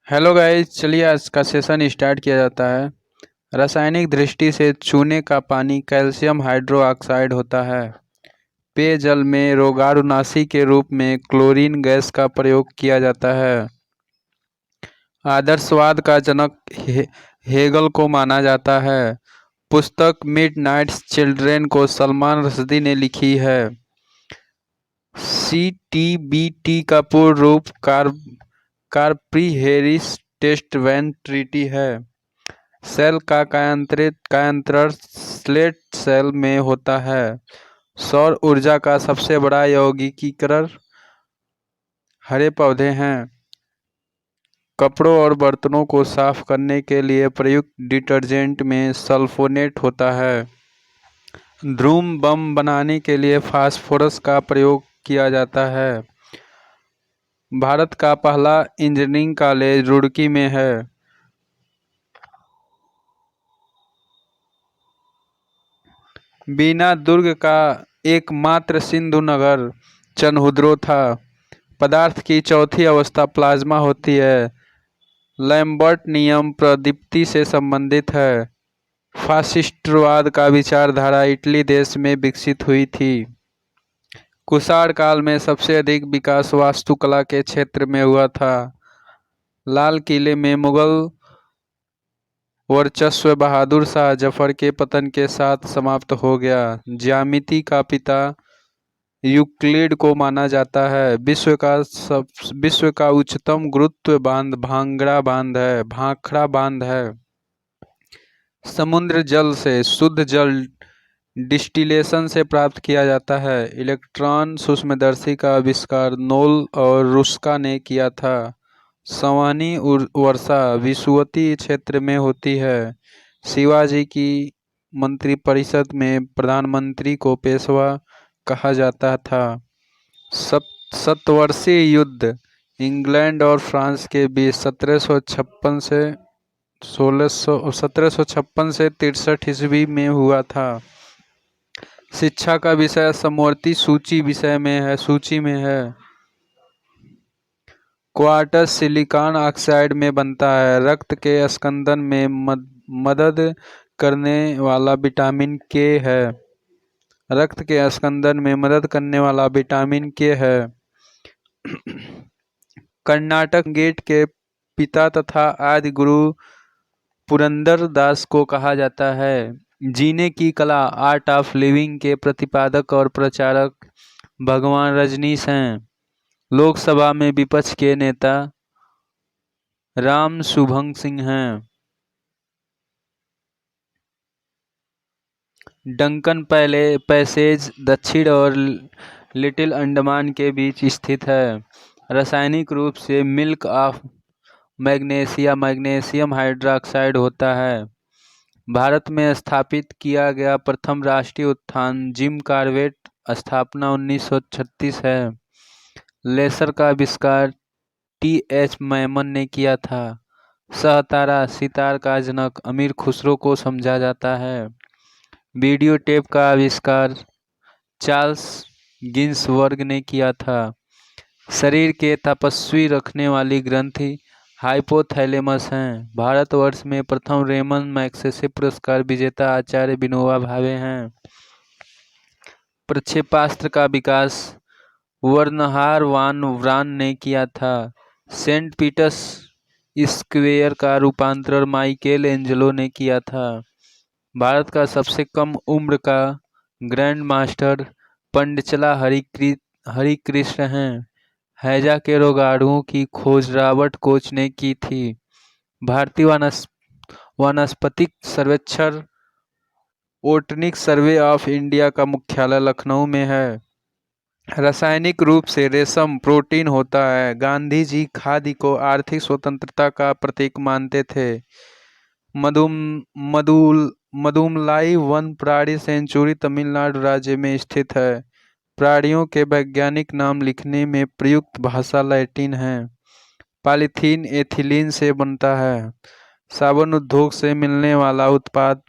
Hello guys, चलिए आज का सेशन स्टार्ट किया जाता है। रासायनिक दृष्टि से चूने का पानी कैल्शियम हाइड्रोक्साइड होता है। पेयजल में रोगाणुनाशी के रूप में क्लोरीन गैस का प्रयोग किया जाता है। आदर्शवाद का जनक हेगल को माना जाता है। पुस्तक मिडनाइट चिल्ड्रेन को सलमान रश्दी ने लिखी है। CTBT का पूर्ण रूप कार्प्री हैरिस टेस्ट वैन ट्रीटी है। सेल का कायांतरण स्लेट सेल में होता है। सौर ऊर्जा का सबसे बड़ा यौगिकीकरण हरे पौधे हैं। कपड़ों और बर्तनों को साफ करने के लिए प्रयुक्त डिटर्जेंट में सल्फोनेट होता है। ध्रुव बम बनाने के लिए फास्फोरस का प्रयोग किया जाता है। भारत का पहला इंजीनियरिंग कॉलेज रुड़की में है। बीना दुर्ग का एकमात्र सिंधु नगर चनहुद्रो था। पदार्थ की चौथी अवस्था प्लाज्मा होती है। लैम्बर्ट नियम प्रदीप्ति से संबंधित है। फासिस्टवाद का विचारधारा इटली देश में विकसित हुई थी। कुषाण काल में सबसे अधिक विकास वास्तुकला के क्षेत्र में हुआ था। लाल किले में मुगल वर्चस्व बहादुर शाह जफर के पतन के साथ समाप्त हो गया। ज्यामिति का पिता यूक्लिड को माना जाता है। विश्व का उच्चतम गुरुत्व बांध भाखड़ा बांध है। समुद्र जल से शुद्ध जल डिस्टिलेशन से प्राप्त किया जाता है। इलेक्ट्रॉन सूक्ष्मदर्शी का आविष्कार नोल और रुस्का ने किया था। संवहनी वर्षा विषुवतीय क्षेत्र में होती है। शिवाजी की मंत्रिपरिषद में प्रधानमंत्री को पेशवा कहा जाता था। सतवर्षीय युद्ध इंग्लैंड और फ्रांस के बीच 1756 से 63 ईस्वी में हुआ था। शिक्षा का विषय समवर्ती सूची में है। क्वार्टज सिलिकॉन ऑक्साइड में बनता है। रक्त के स्कंदन में मदद करने वाला विटामिन के है। रक्त के स्कंदन में मदद करने वाला विटामिन के है। कर्नाटक गेट के पिता तथा आदि गुरु पुरंदर दास को कहा जाता है। जीने की कला आर्ट ऑफ लिविंग के प्रतिपादक और प्रचारक भगवान रजनीश हैं। लोकसभा में विपक्ष के नेता राम शुभंग सिंह हैं। डंकन पैसेज दक्षिण और लिटिल अंडमान के बीच स्थित है। रासायनिक रूप से मिल्क ऑफ मैग्नीशियम हाइड्रोक्साइड होता है। भारत में स्थापित किया गया प्रथम राष्ट्रीय उद्यान जिम कॉर्बेट स्थापना 1936 है। लेसर का आविष्कार TH मैमन ने किया था। सहतारा सितार का जनक अमीर खुसरो को समझा जाता है। वीडियो टेप का आविष्कार चार्ल्स गिन्सबर्ग ने किया था। शरीर के तपस्वी रखने वाली ग्रंथि हाइपोथैलेमस हैं। भारतवर्ष में प्रथम रेमन मैग्सेसे पुरस्कार विजेता आचार्य विनोबा भावे हैं। प्रक्षेपास्त्र का विकास वर्नहार वान ब्रान ने किया था। सेंट पीटर्स स्क्वेयर का रूपांतरण माइकेल एंजेलो ने किया था। भारत का सबसे कम उम्र का ग्रैंड मास्टर पंडिचला हरिकृष्ण हैं। हैजा के रोगाणुओं की खोज रॉबर्ट कोच ने की थी। भारतीय वानस्पतिक सर्वेक्षण बोटनिक सर्वे ऑफ इंडिया का मुख्यालय लखनऊ में है। रासायनिक रूप से रेशम प्रोटीन होता है। गांधी जी खादी को आर्थिक स्वतंत्रता का प्रतीक मानते थे। मदुमलाई वन प्राणी सेंचुरी तमिलनाडु राज्य में स्थित है। प्राणियों के वैज्ञानिक नाम लिखने में प्रयुक्त भाषा लैटिन है। पॉलीथीन एथिलीन से बनता है। साबुन उद्योग से मिलने वाला उत्पाद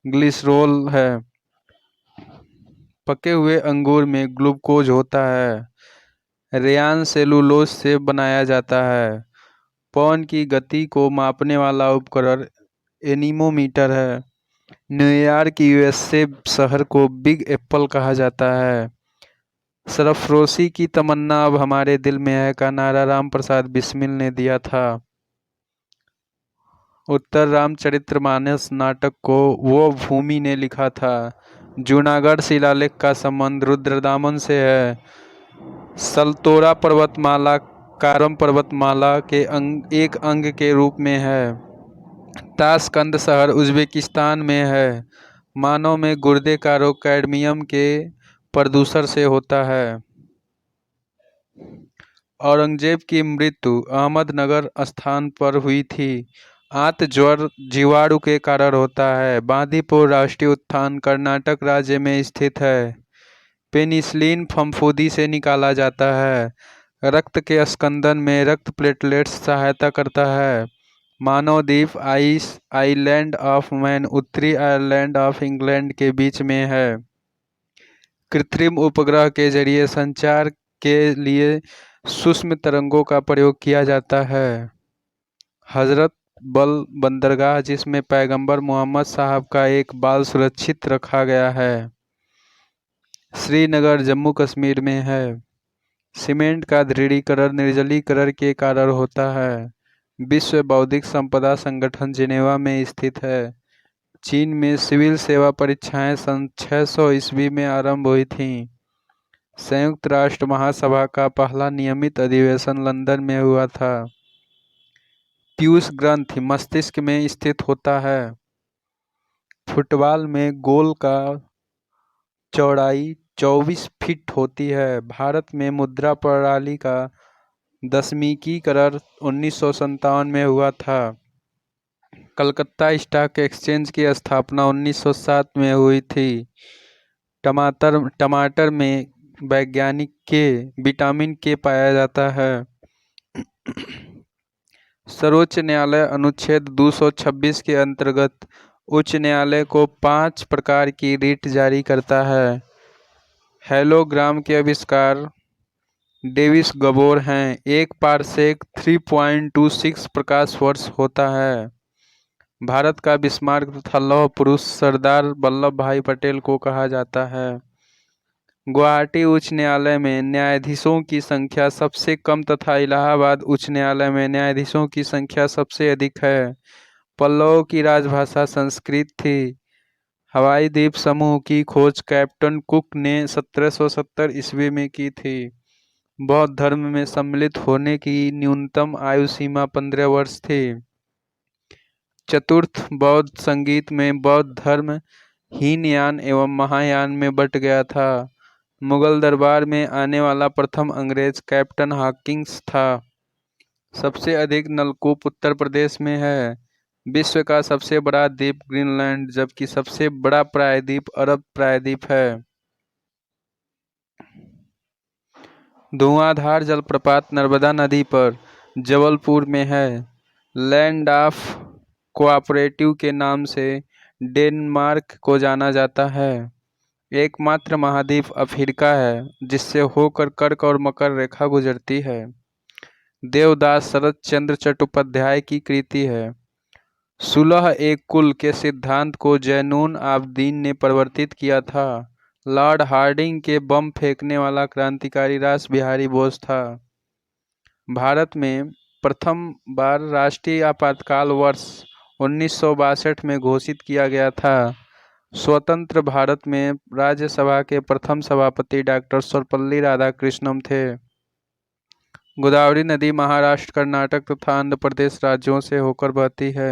ग्लिसरॉल है। पके हुए अंगूर में ग्लूकोज होता है। रेयान सेलुलोज से बनाया जाता है। पवन की गति को मापने वाला उपकरण एनीमोमीटर है। न्यूयॉर्क यूएसए शहर को बिग एप्पल कहा जाता है। सरफरोशी की तमन्ना अब हमारे दिल में है का नारा राम प्रसाद बिस्मिल ने दिया था। उत्तर रामचरितमानस नाटक को वो भूमि ने लिखा था। जूनागढ़ शिलालेख का संबंध रुद्रदामन से है। सलतोरा पर्वतमाला कारम पर्वतमाला के एक अंग के रूप में है। ताशकंद शहर उज्बेकिस्तान में है। मानव में गुर्दे का रोग कैडमियम के प्रदूषण से होता है। औरंगजेब की मृत्यु अहमदनगर स्थान पर हुई थी। आंत ज्वर जीवाणु के कारण होता है। बांदीपुर राष्ट्रीय उद्यान कर्नाटक राज्य में स्थित है। पेनिसिलिन फफूंदी से निकाला जाता है। रक्त के स्कंदन में रक्त प्लेटलेट्स सहायता करता है। मानव द्वीप आइलैंड ऑफ मैन उत्तरी आयरलैंड ऑफ इंग्लैंड के बीच में है। कृत्रिम उपग्रह के जरिए संचार के लिए सूक्ष्म तरंगों का प्रयोग किया जाता है। हजरत बल बंदरगाह जिसमें पैगंबर मोहम्मद साहब का एक बाल सुरक्षित रखा गया है। श्रीनगर जम्मू कश्मीर में है। सीमेंट का दृढ़ीकरण निर्जलीकरण के कारण होता है। विश्व बौद्धिक संपदा संगठन जिनेवा में स्थित है। चीन में सिविल सेवा परीक्षाएं सन 600 ईस्वी में आरंभ हुई थीं। संयुक्त राष्ट्र महासभा का पहला नियमित अधिवेशन लंदन में हुआ था। पीयूष ग्रंथि मस्तिष्क में स्थित होता है। फुटबॉल में गोल का चौड़ाई 24 फीट होती है। भारत में मुद्रा प्रणाली का दशमीकीकरण 1957 में हुआ था। कलकत्ता स्टॉक एक्सचेंज की स्थापना 1907 में हुई थी। टमाटर में विटामिन के पाया जाता है। सर्वोच्च न्यायालय अनुच्छेद 226 के अंतर्गत उच्च न्यायालय को 5 प्रकार की रिट जारी करता है। हेलोग्राम के आविष्कार डेविस गबोर हैं। एक पारसेक 3.26 प्रकाश वर्ष होता है। भारत का बिस्मार्क तथा लौह पुरुष सरदार वल्लभ भाई पटेल को कहा जाता है। गुवाहाटी उच्च न्यायालय में न्यायाधीशों की संख्या सबसे कम तथा इलाहाबाद उच्च न्यायालय में न्यायाधीशों की संख्या सबसे अधिक है। पल्लवों की राजभाषा संस्कृत थी। हवाई द्वीप समूह की खोज कैप्टन कुक ने 1770 ईस्वी में की थी। बौद्ध धर्म में सम्मिलित होने की न्यूनतम आयु सीमा 15 वर्ष थी। चतुर्थ बौद्ध संगीत में बौद्ध धर्म हीनयान एवं महायान में बट गया था। मुगल दरबार में आने वाला प्रथम अंग्रेज कैप्टन हॉकिंस था। सबसे अधिक नलकूप उत्तर प्रदेश में है। विश्व का सबसे बड़ा द्वीप ग्रीनलैंड जबकि सबसे बड़ा प्रायद्वीप अरब प्रायद्वीप है। धुआंधार जलप्रपात नर्मदा नदी पर जबलपुर में है। लैंड ऑफ कोऑपरेटिव के नाम से डेनमार्क को जाना जाता है। एकमात्र महाद्वीप अफ्रीका है जिससे होकर कर्क और मकर रेखा गुजरती है। देवदास शरत चंद्र चट्टोपाध्याय की कृति है। सुलह एक कुल के सिद्धांत को जैनुल आबदीन ने प्रवर्तित किया था। लॉर्ड हार्डिंग के बम फेंकने वाला क्रांतिकारी रास बिहारी बोस था। भारत में प्रथम बार राष्ट्रीय आपातकाल वर्ष 1962 में घोषित किया गया था। स्वतंत्र भारत में राज्यसभा के प्रथम सभापति डॉक्टर सर्वपल्ली राधाकृष्णन थे। गोदावरी नदी महाराष्ट्र कर्नाटक तथा आंध्र प्रदेश राज्यों से होकर बहती है।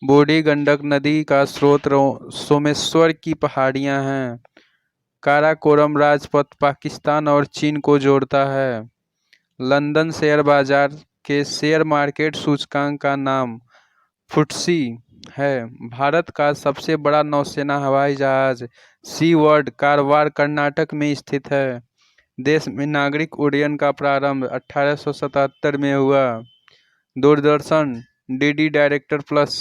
बूढ़ी गंडक नदी का स्रोत सोमेश्वर की पहाड़ियां हैं। काराकोरम राजपथ पाकिस्तान और चीन को जोड़ता है। लंदन शेयर बाजार के शेयर मार्केट सूचकांक का नाम फुट्सी है। भारत का सबसे बड़ा नौसेना हवाई जहाज सी वर्ल्ड कारवार कर्नाटक में स्थित है। देश में नागरिक उड्डयन का प्रारंभ 1877 में हुआ। दूरदर्शन डीडी डायरेक्टर प्लस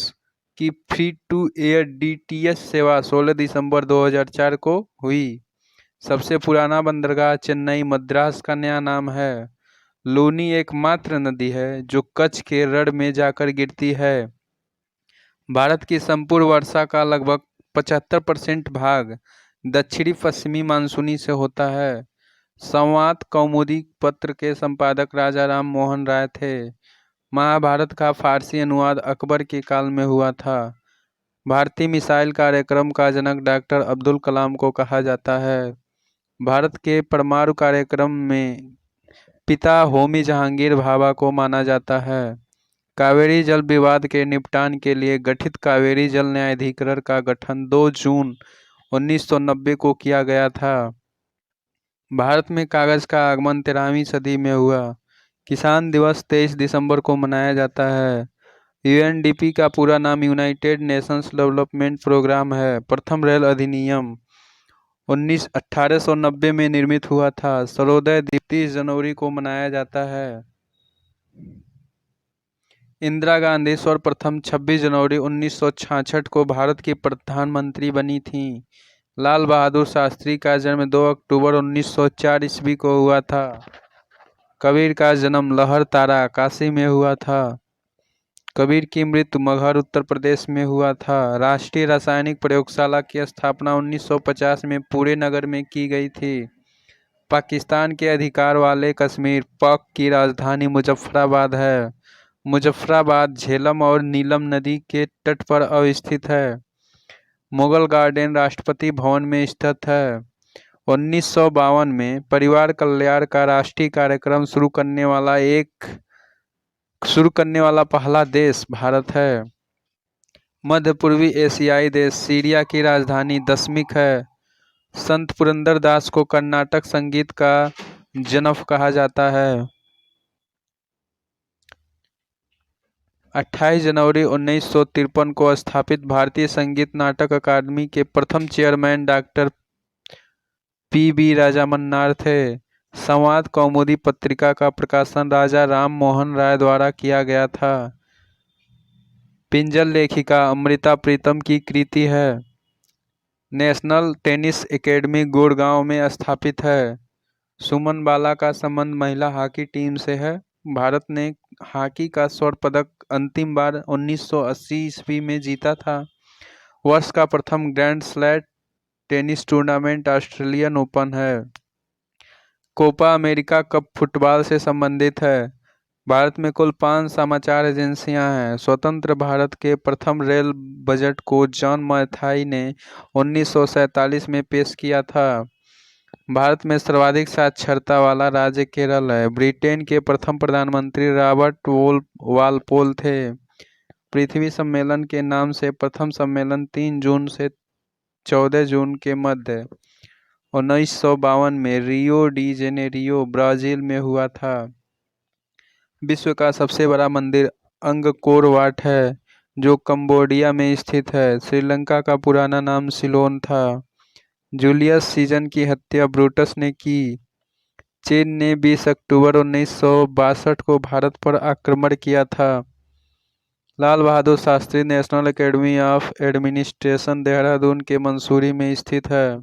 की फ्री टू एयर डीटीएच सेवा 16 दिसंबर 2004 को हुई। सबसे पुराना बंदरगाह चेन्नई मद्रास का नया नाम है। लूनी एकमात्र नदी है जो कच्छ के रण में जाकर गिरती है। भारत की संपूर्ण वर्षा का लगभग 75% भाग दक्षिणी पश्चिमी मानसूनी से होता है। संवाद कौमुदी पत्र के संपादक राजा राम मोहन राय थे। महाभारत का फारसी अनुवाद अकबर के काल में हुआ था। भारतीय मिसाइल कार्यक्रम का जनक डॉक्टर अब्दुल कलाम को कहा जाता है। भारत के परमाणु कार्यक्रम में पिता होमी जहांगीर भाभा को माना जाता है। कावेरी जल विवाद के निपटान के लिए गठित कावेरी जल न्यायाधिकरण का गठन 2 जून 1990 को किया गया था। भारत में कागज का आगमन 13वीं सदी में हुआ। किसान दिवस 23 दिसंबर को मनाया जाता है। यूएनडीपी का पूरा नाम यूनाइटेड नेशंस डेवलपमेंट प्रोग्राम है। प्रथम रेल अधिनियम 1890 में निर्मित हुआ था। सर्वोदय दिवस 30 जनवरी को मनाया जाता है। इंदिरा गांधी सर्वप्रथम 26 जनवरी 1966 को भारत की प्रधानमंत्री बनी थीं। लाल बहादुर शास्त्री का जन्म 2 अक्टूबर 1904 ईस्वी को हुआ था। कबीर का जन्म लहर तारा काशी में हुआ था। कबीर की मृत्यु मगहर उत्तर प्रदेश में हुआ था। राष्ट्रीय रासायनिक प्रयोगशाला की स्थापना 1950 में पुणे नगर में की गई थी। पाकिस्तान के अधिकार वाले कश्मीर पाक की राजधानी मुजफ्फराबाद है। मुजफ्फराबाद झेलम और नीलम नदी के तट पर अवस्थित है। मुगल गार्डन राष्ट्रपति भवन में स्थित है। 1952 में परिवार कल्याण का राष्ट्रीय कार्यक्रम शुरू करने वाला पहला देश भारत है। मध्य पूर्वी एशियाई देश सीरिया की राजधानी दशमिक है। संत पुरंदरदास को कर्नाटक संगीत का जनक कहा जाता है। 28 जनवरी 1953 को स्थापित भारतीय संगीत नाटक अकादमी के प्रथम चेयरमैन डॉक्टर पी.बी. राजा मन्नार थे। संवाद कौमुदी पत्रिका का प्रकाशन राजा राम मोहन राय द्वारा किया गया था। पिंजल लेखिका अमृता प्रीतम की कृति है। नेशनल टेनिस एकेडमी गुड़गांव में स्थापित है। सुमन बाला का संबंध महिला हॉकी टीम से है। भारत ने हॉकी का स्वर्ण पदक अंतिम बार 1980 ईस्वी में जीता था। वर्ष का प्रथम grand slam tennis tournament Australian open है। कोपा अमेरिका कप फुटबॉल से संबंधित है। भारत में कुल 5 समाचार एजेंसियां हैं। स्वतंत्र भारत के प्रथम रेल बजट को जॉन मैथाई ने 1947 में पेश किया था। भारत में सर्वाधिक साक्षरता वाला राज्य केरल है। ब्रिटेन के प्रथम प्रधानमंत्री रॉबर्ट वालपोल थे। पृथ्वी सम्मेलन के नाम से प्रथम सम्मेलन 3 जून से 14 जून के मध्य 1952 में रियो डी जेनेरियो ब्राजील में हुआ था। विश्व का सबसे बड़ा मंदिर अंगकोर वाट है जो कंबोडिया में स्थित है। श्रीलंका का पुराना नाम सिलोन था। जूलियस सीजर की हत्या ब्रूटस ने की। चीन ने 20 अक्टूबर 1962 को भारत पर आक्रमण किया था। Lal Bahadur Shastri national academy of administration Dehradun के मंसूरी में स्थित है।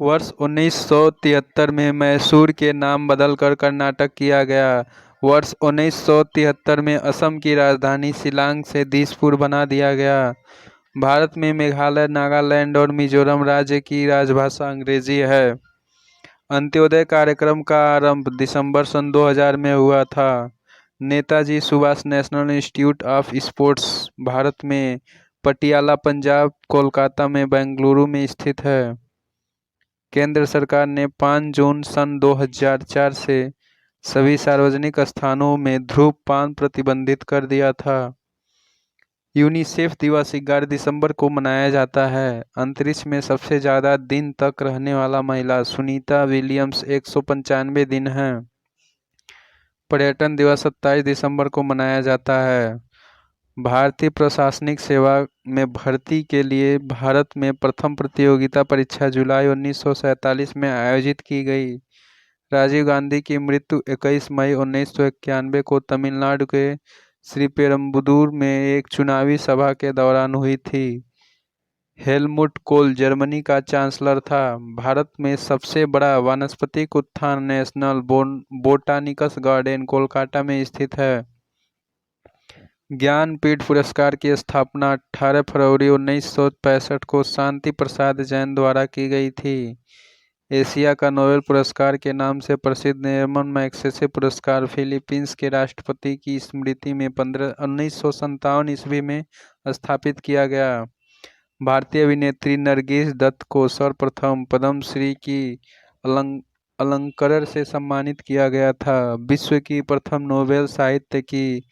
वर्ष 1973 में मैसूर के नाम बदलकर कर्नाटक किया गया। वर्ष 1973 में असम की राजधानी शिलांग से दिसपुर बना दिया गया। भारत में मेघालय, नागालैंड और मिजोरम राज्य की राजभाषा अंग्रेजी है। अंत्योदय कार्यक्रम का आरंभ दिसंबर सन 2000 में हुआ था। Netaji Subhash national institute of sports Bharat में पटियाला, पंजाब, कोलकाता में बेंगलुरु में स्थित है। केंद्र सरकार ने 5 जून सन 2004 से सभी सार्वजनिक स्थानों में धूम्रपान प्रतिबंधित कर दिया था। यूनिसेफ दिवस 11 दिसंबर को मनाया जाता है। अंतरिक्ष में सबसे ज़्यादा दिन तक रहने वाला महिला सुनीता विलियम्स 195 दिन है। पर्यटन दिवस 27 दिसंबर को मनाया जाता है। भारतीय प्रशासनिक सेवा में भर्ती के लिए भारत में प्रथम प्रतियोगिता परीक्षा जुलाई 1947 में आयोजित की गई। राजीव गांधी की मृत्यु 21 मई 1991 को तमिलनाडु के श्रीपेरुम्बदूर में एक चुनावी सभा के दौरान हुई थी। हेलमुट कोल जर्मनी का चांसलर था। भारत में सबसे बड़ा वानस्पतिक उद्यान नेशनल बोटानिकल गार्डन कोलकाता में स्थित है। ज्ञानपीठ पुरस्कार की स्थापना 18 फरवरी 1965 को शांति प्रसाद जैन द्वारा की गई थी। एशिया का नोबेल पुरस्कार के नाम से प्रसिद्ध नेर्मन मैग्सेसे पुरस्कार फिलीपींस के राष्ट्रपति की स्मृति में 1957 ईस्वी में स्थापित किया गया। भारतीय अभिनेत्री नरगिस दत्त को सर्वप्रथम पद्मश्री की अलंकरण से सम्मानित किया गया था। विश्व की प्रथम नोबेल साहित्य की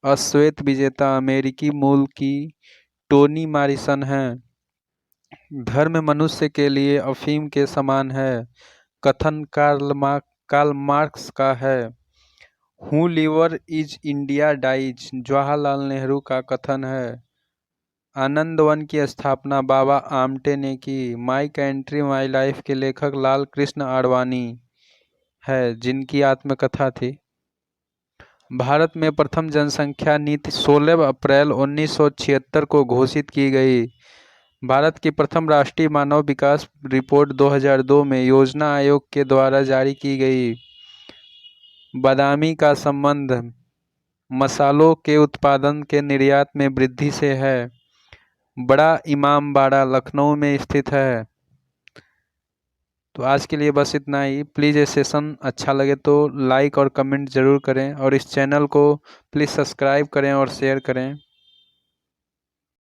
अश्वेत विजेता अमेरिकी मूल की टोनी मॉरिसन हैं। धर्म मनुष्य के लिए अफीम के समान है, कथन कार्ल मार्क्स का है। Who lives if India dies Jawaharlal Nehru का कथन है। आनंदवन की स्थापना बाबा आमटे ने की। माई कंट्री माई लाइफ के लेखक लाल कृष्ण आडवाणी है, जिनकी आत्मकथा थी। भारत में प्रथम जनसंख्या नीति 16 अप्रैल 1976 को घोषित की गई। भारत की प्रथम राष्ट्रीय मानव विकास रिपोर्ट 2002 में योजना आयोग के द्वारा जारी की गई। बादामी का संबंध मसालों के उत्पादन के निर्यात में वृद्धि से है। बड़ा इमामबाड़ा लखनऊ में स्थित है। तो आज के लिए बस इतना ही। प्लीज़ ये सेशन अच्छा लगे तो लाइक और कमेंट ज़रूर करें और इस चैनल को प्लीज़ सब्सक्राइब करें और शेयर करें।